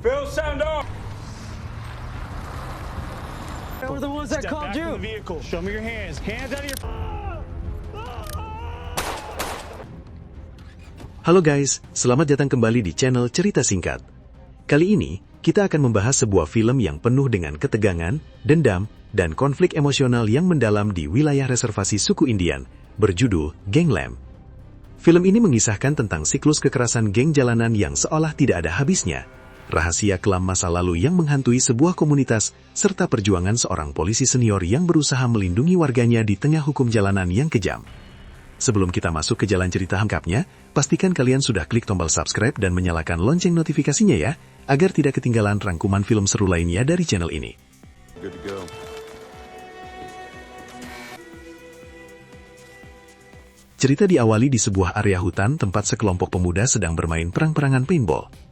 Bill, sound off! We're the ones that Step called back you. from the vehicle. Show me your hands. Hands out of your... Halo guys, selamat datang kembali di channel Cerita Singkat. Kali ini, kita akan membahas sebuah film yang penuh dengan ketegangan, dendam, dan konflik emosional yang mendalam di wilayah reservasi suku Indian, berjudul Gangland. Film ini mengisahkan tentang siklus kekerasan geng jalanan yang seolah tidak ada habisnya, rahasia kelam masa lalu yang menghantui sebuah komunitas, serta perjuangan seorang polisi senior yang berusaha melindungi warganya di tengah hukum jalanan yang kejam. Sebelum kita masuk ke jalan cerita lengkapnya, pastikan kalian sudah klik tombol subscribe dan menyalakan lonceng notifikasinya ya, agar tidak ketinggalan rangkuman film seru lainnya dari channel ini. Good to go. Cerita diawali di sebuah area hutan tempat sekelompok pemuda sedang bermain perang-perangan paintball.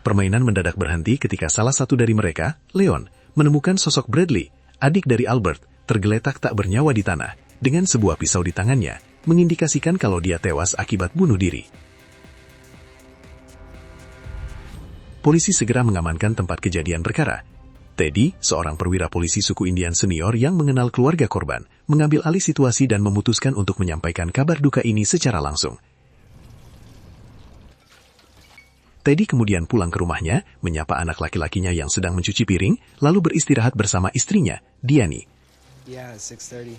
Permainan mendadak berhenti ketika salah satu dari mereka, Leon, menemukan sosok Bradley, adik dari Albert, tergeletak tak bernyawa di tanah, dengan sebuah pisau di tangannya, mengindikasikan kalau dia tewas akibat bunuh diri. Polisi segera mengamankan tempat kejadian perkara. Teddy, seorang perwira polisi suku Indian senior yang mengenal keluarga korban, mengambil alih situasi dan memutuskan untuk menyampaikan kabar duka ini secara langsung. Teddy kemudian pulang ke rumahnya, menyapa anak laki-lakinya yang sedang mencuci piring, lalu beristirahat bersama istrinya, Diani. Yeah, 6:30.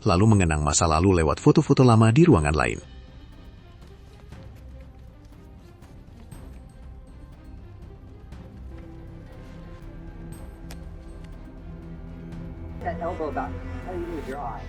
Lalu mengenang masa lalu lewat foto-foto lama di ruangan lain. That elbow about how you move your eye.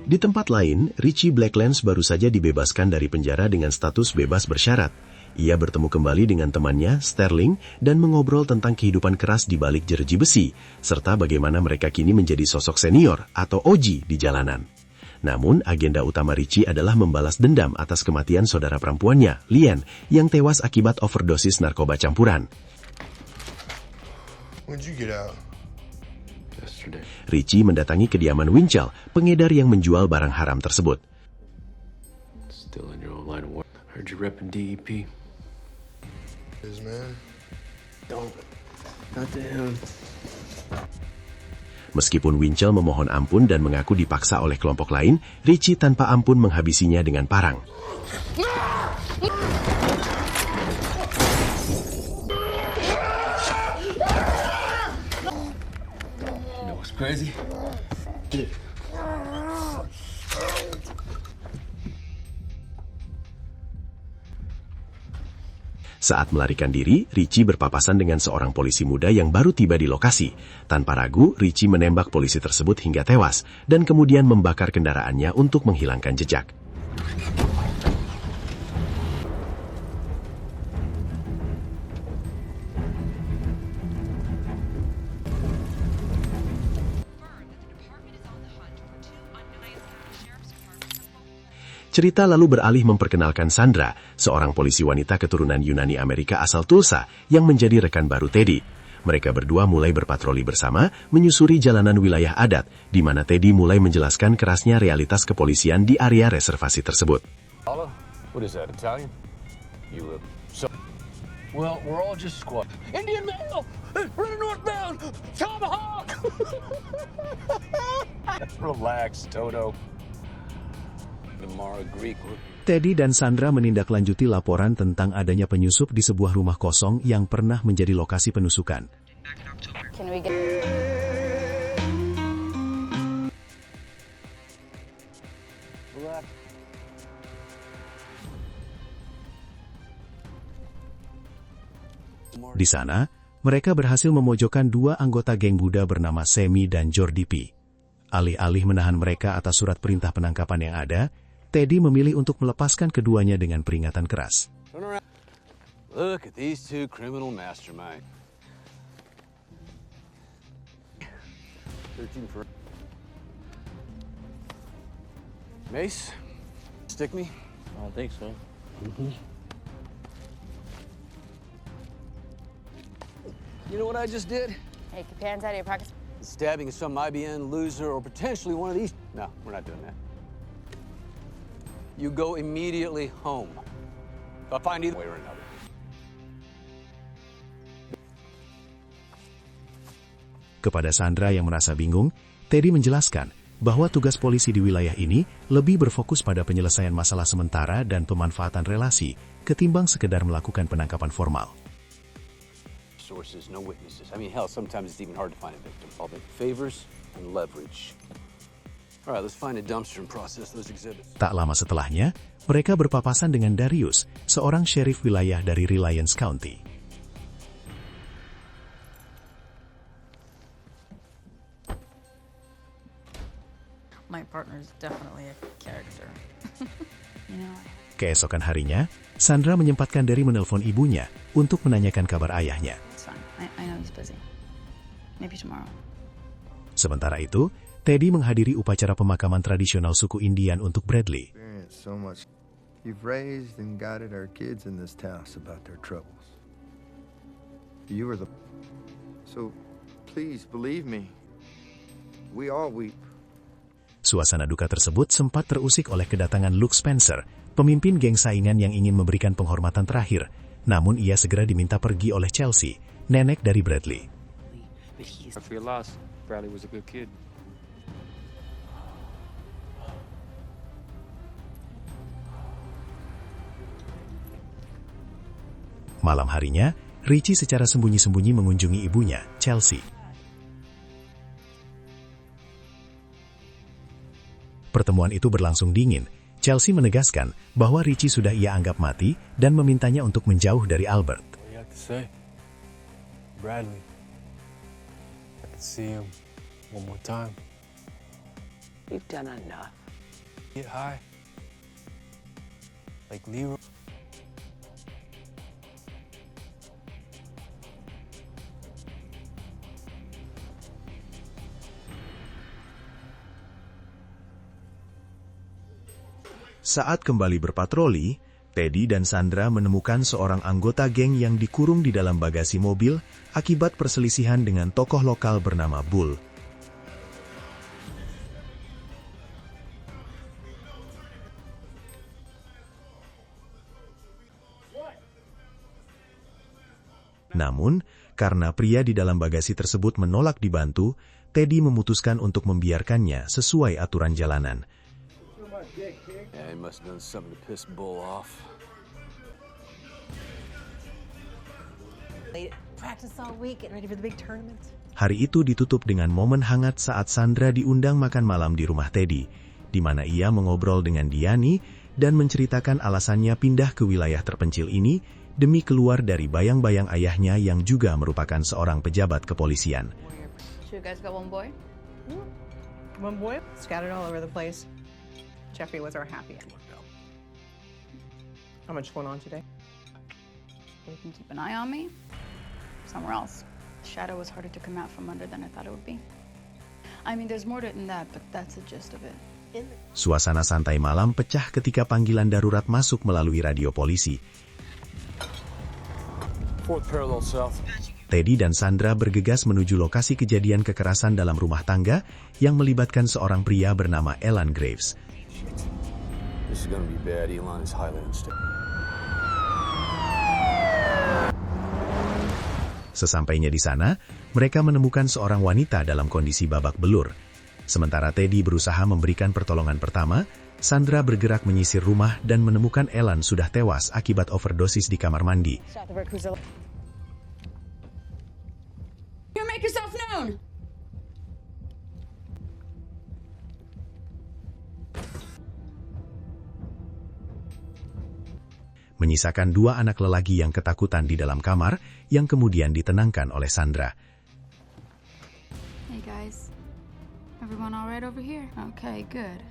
Di tempat lain, Richie Blacklands baru saja dibebaskan dari penjara dengan status bebas bersyarat. Ia bertemu kembali dengan temannya, Sterling, dan mengobrol tentang kehidupan keras di balik jeruji besi, serta bagaimana mereka kini menjadi sosok senior atau OG di jalanan. Namun, agenda utama Richie adalah membalas dendam atas kematian saudara perempuannya, Lian, yang tewas akibat overdosis narkoba campuran. When'd you get out? Yesterday. Richie mendatangi kediaman Winchell, pengedar yang menjual barang haram tersebut. Still in your old line of work. Heard you repping DEP. Man. Don't. Not to him. Meskipun Winchell memohon ampun dan mengaku dipaksa oleh kelompok lain, Richie tanpa ampun menghabisinya dengan parang. You know what's crazy? Saat melarikan diri, Richie berpapasan dengan seorang polisi muda yang baru tiba di lokasi. Tanpa ragu, Richie menembak polisi tersebut hingga tewas, dan kemudian membakar kendaraannya untuk menghilangkan jejak. Cerita lalu beralih memperkenalkan Sandra, seorang polisi wanita keturunan Yunani Amerika asal Tulsa yang menjadi rekan baru Teddy. Mereka berdua mulai berpatroli bersama, menyusuri jalanan wilayah adat, di mana Teddy mulai menjelaskan kerasnya realitas kepolisian di area reservasi tersebut. What is that, Italian? You Well, we're all just squad. Indian male! Running northbound! Tomahawk! Relax, Toto. Teddy dan Sandra menindaklanjuti laporan tentang adanya penyusup di sebuah rumah kosong yang pernah menjadi lokasi penusukan. Can we get... Di sana, mereka berhasil memojokkan dua anggota geng Buddha bernama Sammy dan Jordy P. Alih-alih menahan mereka atas surat perintah penangkapan yang ada, Teddy memilih untuk melepaskan keduanya dengan peringatan keras. Look at these two criminal masterminds. Searching for Mace, stick me. I don't think so. You know what I just did? Hey, keep your hands out of your pockets. Stabbing some IBN loser or potentially one of these. No, we're not doing that. You go immediately home. If I find either way or another. Kepada Sandra yang merasa bingung, Teddy menjelaskan bahwa tugas polisi di wilayah ini lebih berfokus pada penyelesaian masalah sementara dan pemanfaatan relasi ketimbang sekedar melakukan penangkapan formal. Sources, no witnesses. I mean, hell, sometimes it's even hard to find a victim. All the favors and leverage. All right, let's find a dumpster and process those exhibits. Tak lama setelahnya, mereka berpapasan dengan Darius, seorang sheriff wilayah dari Reliance County. My partner's definitely a character. You know. Keesokan harinya, Sandra menyempatkan Derry menelpon ibunya untuk menanyakan kabar ayahnya. It's fine. I know he's busy. Maybe tomorrow. Sementara itu, Teddy menghadiri upacara pemakaman tradisional suku Indian untuk Bradley. So much. You've raised and guided our kids in this house about their troubles. You were the... So, please believe me. We all weep. Suasana duka tersebut sempat terusik oleh kedatangan Luke Spencer, pemimpin geng saingan yang ingin memberikan penghormatan terakhir. Namun ia segera diminta pergi oleh Chelsea, nenek dari Bradley. I feel lost. Bradley was a good kid. Malam harinya, Richie secara sembunyi-sembunyi mengunjungi ibunya, Chelsea. Pertemuan itu berlangsung dingin. Chelsea menegaskan bahwa Richie sudah ia anggap mati dan memintanya untuk menjauh dari Albert. What do you have to say? Bradley. I can see him one more time. You've done enough. Get high. Like Leroy. Saat kembali berpatroli, Teddy dan Sandra menemukan seorang anggota geng yang dikurung di dalam bagasi mobil akibat perselisihan dengan tokoh lokal bernama Bull. Namun, karena pria di dalam bagasi tersebut menolak dibantu, Teddy memutuskan untuk membiarkannya sesuai aturan jalanan. Yeah, he must have done something to piss Bull off. Practice all week, getting ready for the big tournament. Hari itu ditutup dengan momen hangat saat Sandra diundang makan malam di rumah Teddy, di mana ia mengobrol dengan Diani dan menceritakan alasannya pindah ke wilayah terpencil ini demi keluar dari bayang-bayang ayahnya yang juga merupakan seorang pejabat kepolisian. So you guys got one boy? One boy scattered all over the place. Jeffrey was our happy end. How much going on today? You can keep an eye on me. Somewhere else. Shadow was harder to come out from under than I thought it would be. I mean, there's more to it than that, but that's the gist of it. Suasana santai malam pecah ketika panggilan darurat masuk melalui radio polisi. Fourth parallel south. Teddy dan Sandra bergegas menuju lokasi kejadian kekerasan dalam rumah tangga yang melibatkan seorang pria bernama Elan Graves. This is gonna be bad. Elon is highly unstable. Sesampainya di sana, mereka menemukan seorang wanita dalam kondisi babak belur. Sementara Teddy berusaha memberikan pertolongan pertama, Sandra bergerak menyisir rumah dan menemukan Elan sudah tewas akibat overdosis di kamar mandi. You make yourself known. Menyisakan dua anak lelaki yang ketakutan di dalam kamar, yang kemudian ditenangkan oleh Sandra. Hey guys, everyone all right over here? Okay, good.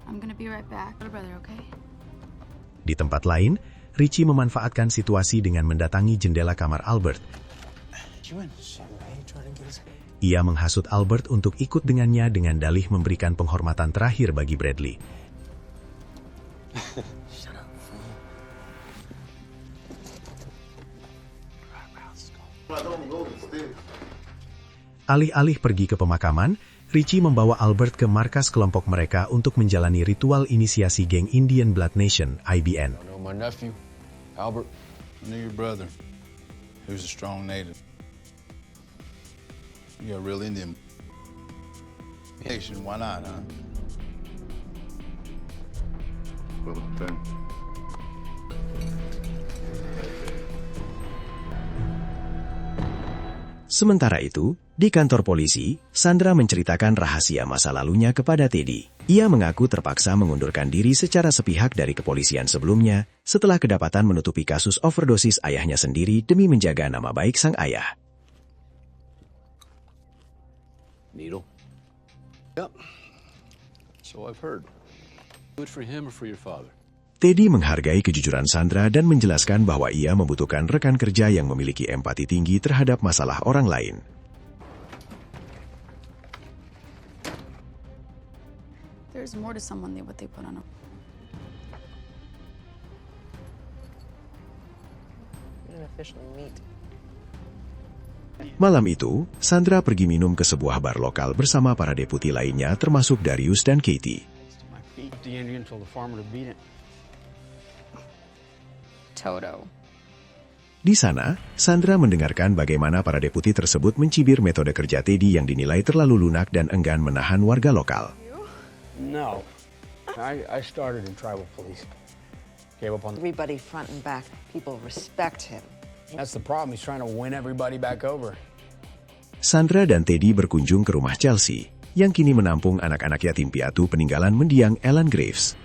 I'm gonna be right back. Little brother, okay? Di tempat lain, Richie memanfaatkan situasi dengan mendatangi jendela kamar Albert. Ia menghasut Albert untuk ikut dengannya dengan dalih memberikan penghormatan terakhir bagi Bradley. Shut up, fool. Alih-alih pergi ke pemakaman, Richie membawa Albert ke markas kelompok mereka untuk menjalani ritual inisiasi geng Indian Blood Nation, IBN. I know my nephew, Albert. I knew your brother. He was a strong native. You're a real Indian. Nation, why not, huh? Well, then. Sementara itu, di kantor polisi, Sandra menceritakan rahasia masa lalunya kepada Teddy. Ia mengaku terpaksa mengundurkan diri secara sepihak dari kepolisian sebelumnya setelah kedapatan menutupi kasus overdosis ayahnya sendiri demi menjaga nama baik sang ayah. Needle? Yep. So I've heard. Good for him or for your father? Teddy menghargai kejujuran Sandra dan menjelaskan bahwa ia membutuhkan rekan kerja yang memiliki empati tinggi terhadap masalah orang lain. There's more to someone than what they put on a... Officially meet. Malam itu, Sandra pergi minum ke sebuah bar lokal bersama para deputi lainnya termasuk Darius dan Katie. The Indian told the farmer to beat it. Toto. Di sana, Sandra mendengarkan bagaimana para deputi tersebut mencibir metode kerja Teddy yang dinilai terlalu lunak dan enggan menahan warga lokal. No. I started in tribal police. Gave up on... Everybody front and back. People respect him. That's the problem. He's trying to win everybody back over. Sandra dan Teddy berkunjung ke rumah Chelsea, yang kini menampung anak-anak yatim piatu peninggalan mendiang Ellen Graves.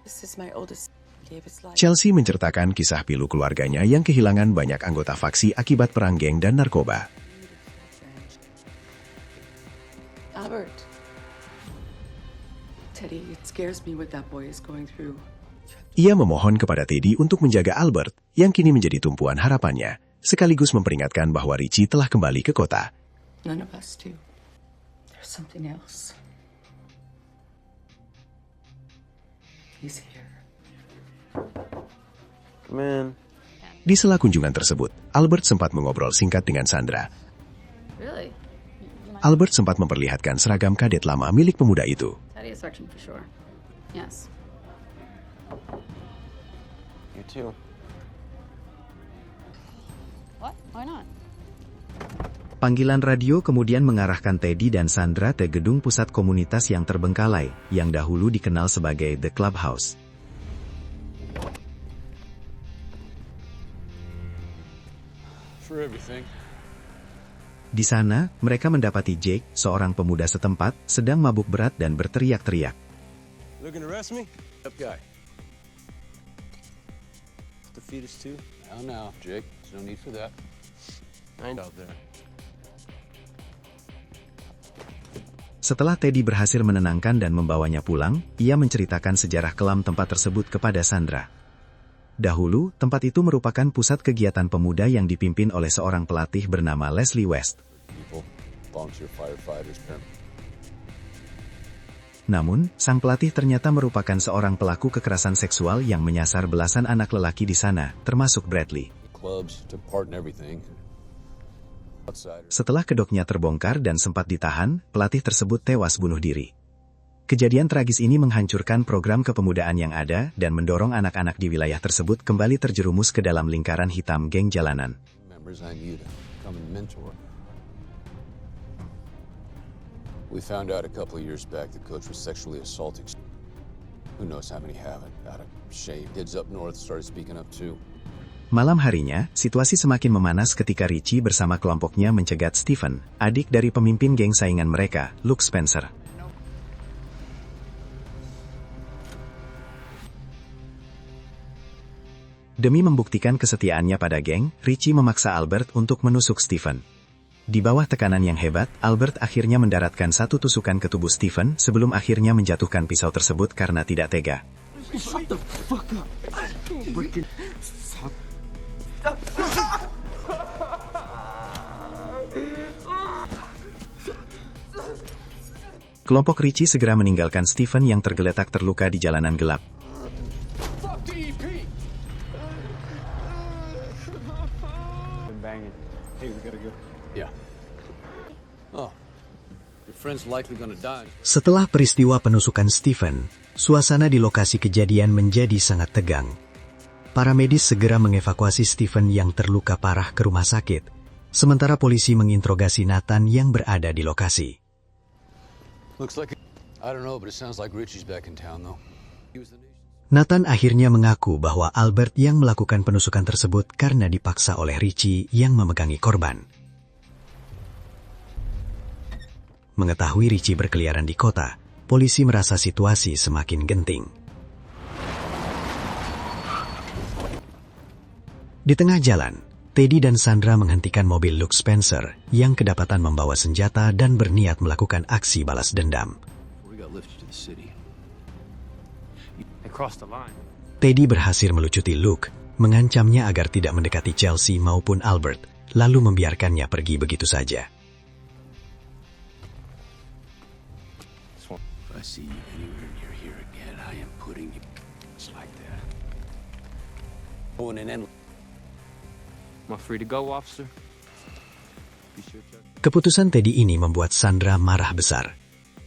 This is my oldest. Gave his life. Chelsea menceritakan kisah pilu keluarganya yang kehilangan banyak anggota faksi akibat perang geng dan narkoba. Albert. Teddy, it scares me what that boy is going through. Ia memohon kepada Teddy untuk menjaga Albert, yang kini menjadi tumpuan harapannya, sekaligus memperingatkan bahwa Richie telah kembali ke kota. None of us do. There's something else. He's here. Come in. Di sela kunjungan tersebut, Albert sempat mengobrol singkat dengan Sandra. Really? Albert sempat memperlihatkan seragam kadet lama milik pemuda itu. Teddy is searching for sure. Yes. You too. What? Why not? Panggilan radio kemudian mengarahkan Teddy dan Sandra ke gedung pusat komunitas yang terbengkalai, yang dahulu dikenal sebagai The Clubhouse. For everything. Di sana, mereka mendapati Jake, seorang pemuda setempat, sedang mabuk berat dan berteriak-teriak. Looking to arrest me? Up guy. The fetus too? Now, Jake. There's no need for that. I ain't out there. Setelah Teddy berhasil menenangkan dan membawanya pulang, ia menceritakan sejarah kelam tempat tersebut kepada Sandra. Dahulu, tempat itu merupakan pusat kegiatan pemuda yang dipimpin oleh seorang pelatih bernama Leslie West. Namun, sang pelatih ternyata merupakan seorang pelaku kekerasan seksual yang menyasar belasan anak lelaki di sana, termasuk Bradley. Setelah kedoknya terbongkar dan sempat ditahan, pelatih tersebut tewas bunuh diri. Kejadian tragis ini menghancurkan program kepemudaan yang ada dan mendorong anak-anak di wilayah tersebut kembali terjerumus ke dalam lingkaran hitam geng jalanan. We found out a couple of years back the coach was sexually assaulting. Who knows how many haven't? Out of shame. Kids up north started speaking up too. Malam harinya, situasi semakin memanas ketika Richie bersama kelompoknya mencegat Stephen, adik dari pemimpin geng saingan mereka, Luke Spencer. Demi membuktikan kesetiaannya pada geng, Richie memaksa Albert untuk menusuk Stephen. Di bawah tekanan yang hebat, Albert akhirnya mendaratkan satu tusukan ke tubuh Stephen sebelum akhirnya menjatuhkan pisau tersebut karena tidak tega. Shut the fuck up. Kelompok Richie segera meninggalkan Stephen yang tergeletak terluka di jalanan gelap. Fuck DEP! Been banging. Hey, we gotta go. Yeah. Oh, your friend's likely gonna die. Setelah peristiwa penusukan Stephen, suasana di lokasi kejadian menjadi sangat tegang. Para medis segera mengevakuasi Stephen yang terluka parah ke rumah sakit, sementara polisi menginterogasi Nathan yang berada di lokasi. Looks like I don't know, but it sounds like Richie's back in town though. He was the Nathan akhirnya mengaku bahwa Albert yang melakukan penusukan tersebut karena dipaksa oleh Richie yang memegangi korban. Mengetahui Richie berkeliaran di kota, polisi merasa situasi semakin genting. Di tengah jalan, Teddy dan Sandra menghentikan mobil Luke Spencer yang kedapatan membawa senjata dan berniat melakukan aksi balas dendam. We got lifted to the city. They crossed the line. Teddy berhasil melucuti Luke, mengancamnya agar tidak mendekati Chelsea maupun Albert, lalu membiarkannya pergi begitu saja. If I see you anywhere near here again, I am putting you just like that. Going in and Am I free to go, officer? Be sure to... Keputusan Teddy ini membuat Sandra marah besar.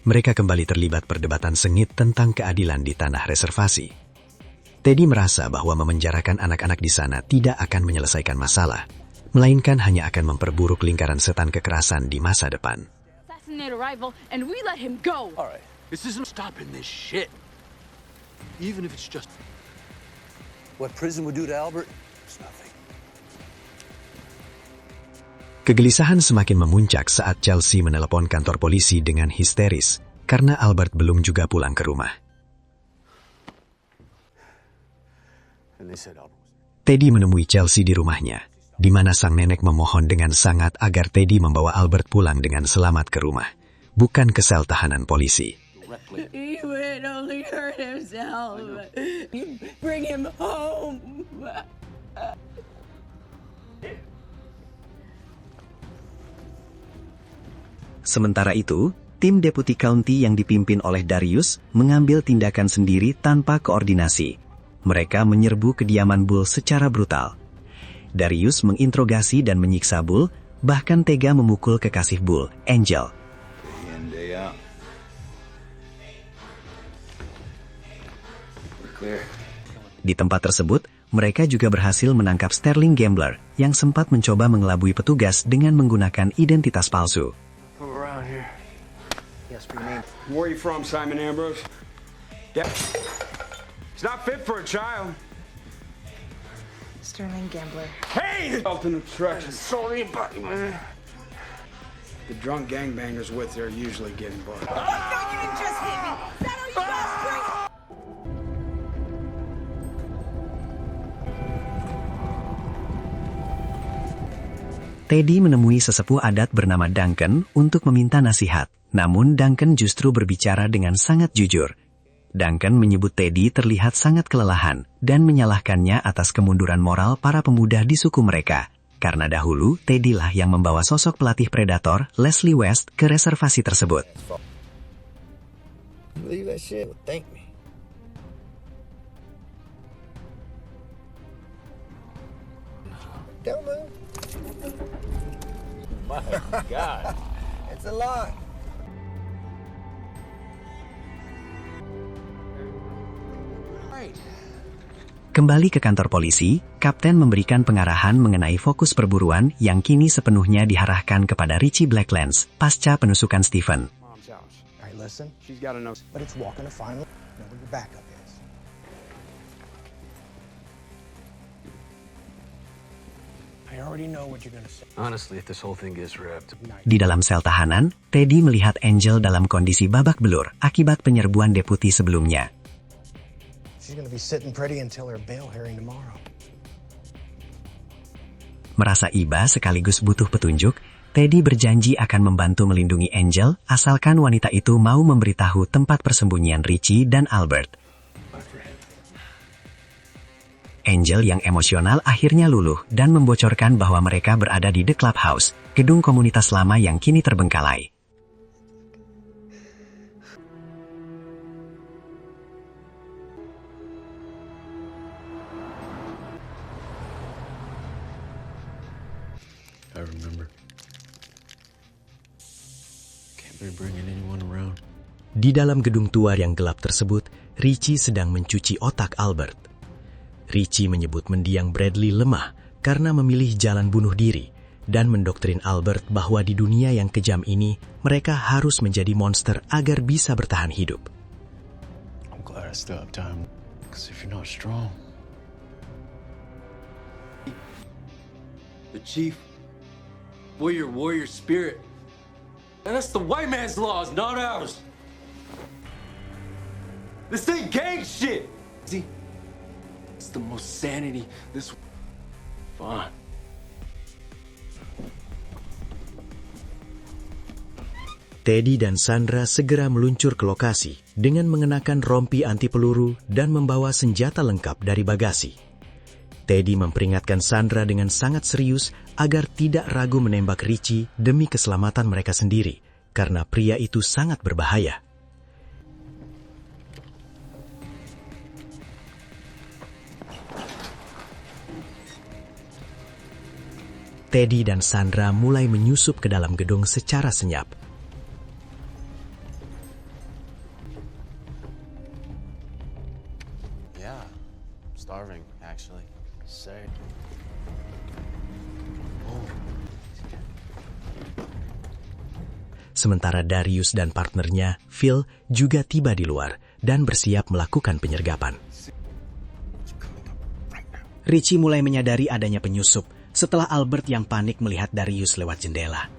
Mereka kembali terlibat perdebatan sengit tentang keadilan di tanah reservasi. Teddy merasa bahwa memenjarakan anak-anak di sana tidak akan menyelesaikan masalah, melainkan hanya akan memperburuk lingkaran setan kekerasan di masa depan. Assassinate a rival, and we let him go. all right, this isn't stopping this shit. Even if it's just what prison would do to Albert, it's nothing. Kegelisahan semakin memuncak saat Chelsea menelepon kantor polisi dengan histeris karena Albert belum juga pulang ke rumah. And they said Albert was... Teddy menemui Chelsea di rumahnya, di mana sang nenek memohon dengan sangat agar Teddy membawa Albert pulang dengan selamat ke rumah, bukan ke sel tahanan polisi. He would only hurt himself. You bring him home. Sementara itu, tim Deputi County yang dipimpin oleh Darius mengambil tindakan sendiri tanpa koordinasi. Mereka menyerbu kediaman Bull secara brutal. Darius menginterogasi dan menyiksa Bull, bahkan tega memukul kekasih Bull, Angel. Di tempat tersebut, mereka juga berhasil menangkap Sterling Gambler yang sempat mencoba mengelabui petugas dengan menggunakan identitas palsu. Where are you from, Simon Ambrose? Yep. He's not fit for a child. Sterling Gambler. Hey! Health and obstruction. Sorry about you, man. The drunk gangbangers with her are usually getting bugged. Oh, no, you didn't just hit me. Is that all you got, Spring? Teddy menemui sesepuh adat bernama Duncan untuk meminta nasihat. Namun Duncan justru berbicara dengan sangat jujur. Duncan menyebut Teddy terlihat sangat kelelahan dan menyalahkannya atas kemunduran moral para pemuda di suku mereka. Karena dahulu Teddy lah yang membawa sosok pelatih predator Leslie West ke reservasi tersebut. Leave that shit. Thank me. Don't move. My God. It's a lot. Kembali ke kantor polisi, Kapten memberikan pengarahan mengenai fokus perburuan yang kini sepenuhnya diarahkan kepada Richie Blacklands pasca penusukan Stephen. Mom's house. All right, listen. She's got to know. But it's walking to find know where your backup is. I already know what you're gonna say. Honestly, if this whole thing gets wrapped... Di dalam sel tahanan, Teddy melihat Angel dalam kondisi babak belur akibat penyerbuan deputi sebelumnya. She's gonna be sitting pretty until her bail hearing tomorrow. Merasa iba sekaligus butuh petunjuk, Teddy berjanji akan membantu melindungi Angel asalkan wanita itu mau memberitahu tempat persembunyian Richie dan Albert. Angel yang emosional akhirnya luluh dan membocorkan bahwa mereka berada di The Clubhouse, gedung komunitas lama yang kini terbengkalai. I remember. Can't be bringing anyone around. Di dalam gedung tua yang gelap tersebut, Richie sedang mencuci otak Albert. Richie menyebut mendiang Bradley lemah karena memilih jalan bunuh diri dan mendoktrin Albert bahwa di dunia yang kejam ini, mereka harus menjadi monster agar bisa bertahan hidup. I'm glad I still have time, because if you're not strong... The chief, warrior spirit. And that's the white man's laws, not ours. This ain't gang shit. See, it's the most sanity this... Fine. Teddy dan Sandra segera meluncur ke lokasi dengan mengenakan rompi anti peluru dan membawa senjata lengkap dari bagasi. Teddy memperingatkan Sandra dengan sangat serius agar tidak ragu menembak Richie demi keselamatan mereka sendiri, karena pria itu sangat berbahaya. Teddy dan Sandra mulai menyusup ke dalam gedung secara senyap. Yeah, starving, actually. Say. Sementara Darius dan partnernya, Phil, juga tiba di luar dan bersiap melakukan penyergapan. Richie mulai menyadari adanya penyusup setelah Albert yang panik melihat Darius lewat jendela.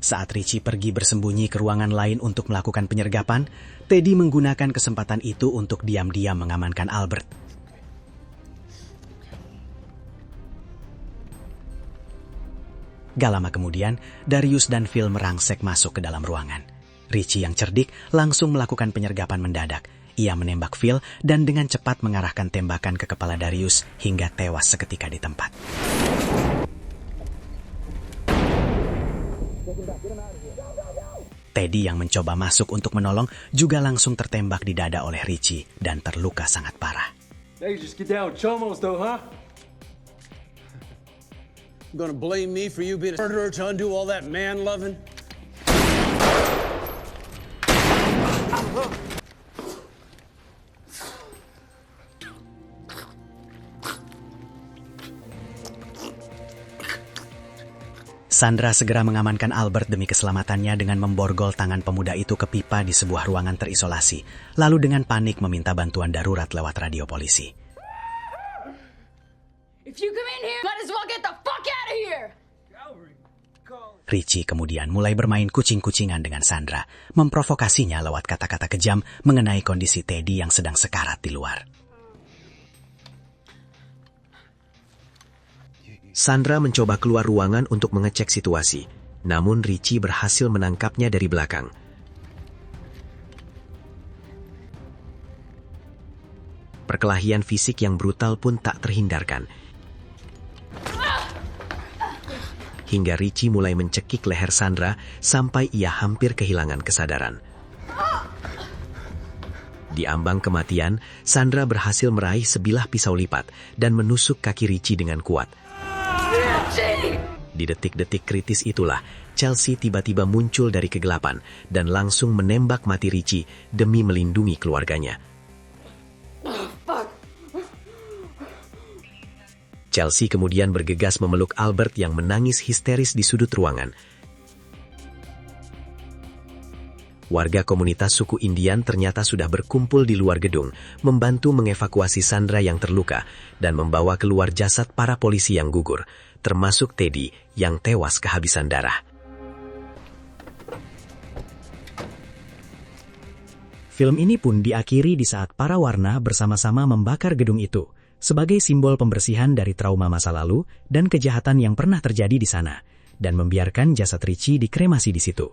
Saat Richie pergi bersembunyi ke ruangan lain untuk melakukan penyergapan, Teddy menggunakan kesempatan itu untuk diam-diam mengamankan Albert. Gak lama kemudian, Darius dan Phil merangsek masuk ke dalam ruangan. Richie yang cerdik langsung melakukan penyergapan mendadak. Ia menembak Phil dan dengan cepat mengarahkan tembakan ke kepala Darius hingga tewas seketika di tempat. Teddy yang mencoba masuk untuk menolong juga langsung tertembak di dada oleh Richie dan terluka sangat parah. They just get down chomos though, huh? You gonna blame me for you being a murderer to undo all that man-loving? Sandra segera mengamankan Albert demi keselamatannya dengan memborgol tangan pemuda itu ke pipa di sebuah ruangan terisolasi, lalu dengan panik meminta bantuan darurat lewat radio polisi. If you come in here, might as well get the fuck out of here! Richie kemudian mulai bermain kucing-kucingan dengan Sandra, memprovokasinya lewat kata-kata kejam mengenai kondisi Teddy yang sedang sekarat di luar. Sandra mencoba keluar ruangan untuk mengecek situasi, namun Richie berhasil menangkapnya dari belakang. Perkelahian fisik yang brutal pun tak terhindarkan, hingga Richie mulai mencekik leher Sandra sampai ia hampir kehilangan kesadaran. Di ambang kematian, Sandra berhasil meraih sebilah pisau lipat dan menusuk kaki Richie dengan kuat. Di detik-detik kritis itulah, Chelsea tiba-tiba muncul dari kegelapan dan langsung menembak mati Richie demi melindungi keluarganya. Chelsea kemudian bergegas memeluk Albert yang menangis histeris di sudut ruangan. Warga komunitas suku Indian ternyata sudah berkumpul di luar gedung, membantu mengevakuasi Sandra yang terluka dan membawa keluar jasad para polisi yang gugur, termasuk Teddy yang tewas kehabisan darah. Film ini pun diakhiri di saat para warna bersama-sama membakar gedung itu, sebagai simbol pembersihan dari trauma masa lalu dan kejahatan yang pernah terjadi di sana, dan membiarkan jasad Richie dikremasi di situ.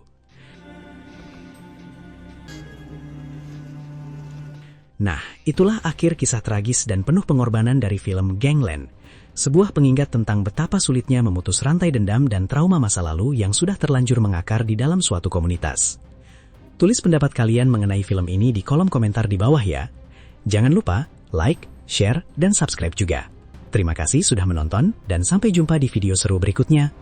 Nah, itulah akhir kisah tragis dan penuh pengorbanan dari film Gangland, sebuah pengingat tentang betapa sulitnya memutus rantai dendam dan trauma masa lalu yang sudah terlanjur mengakar di dalam suatu komunitas. Tulis pendapat kalian mengenai film ini di kolom komentar di bawah ya. Jangan lupa like, share, dan subscribe juga. Terima kasih sudah menonton dan sampai jumpa di video seru berikutnya.